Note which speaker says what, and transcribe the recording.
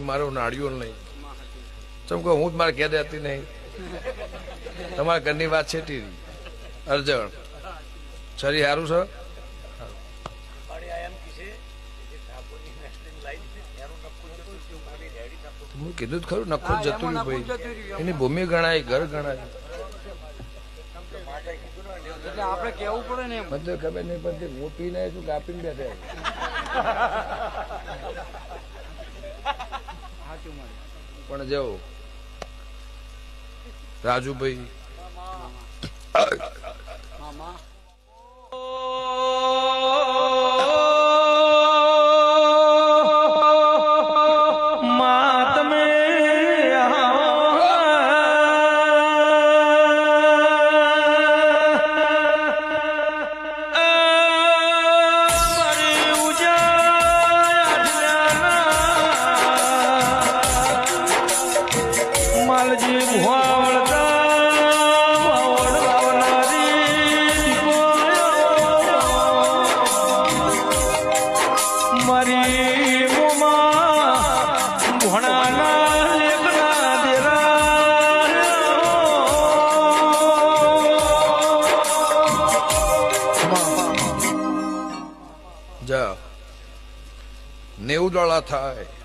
Speaker 1: મારો નાળિયો નહીં ચમ કહો હું જ મારે ઘેર રહેતી નહીં તમારા ઘરની વાત છેટી અર્જણ શરીર સારું છે હું કીધું જ ખરું નખો જતું રહ્યું ભાઈ એની ભૂમિ ગણાય ઘર ગણાય
Speaker 2: આપણે કેવું પડે ને
Speaker 1: મને ખબર નહીં પડતી હું પીને છું કાપીને બેઠે પણ જવું રાજુભાઈ $90 થાય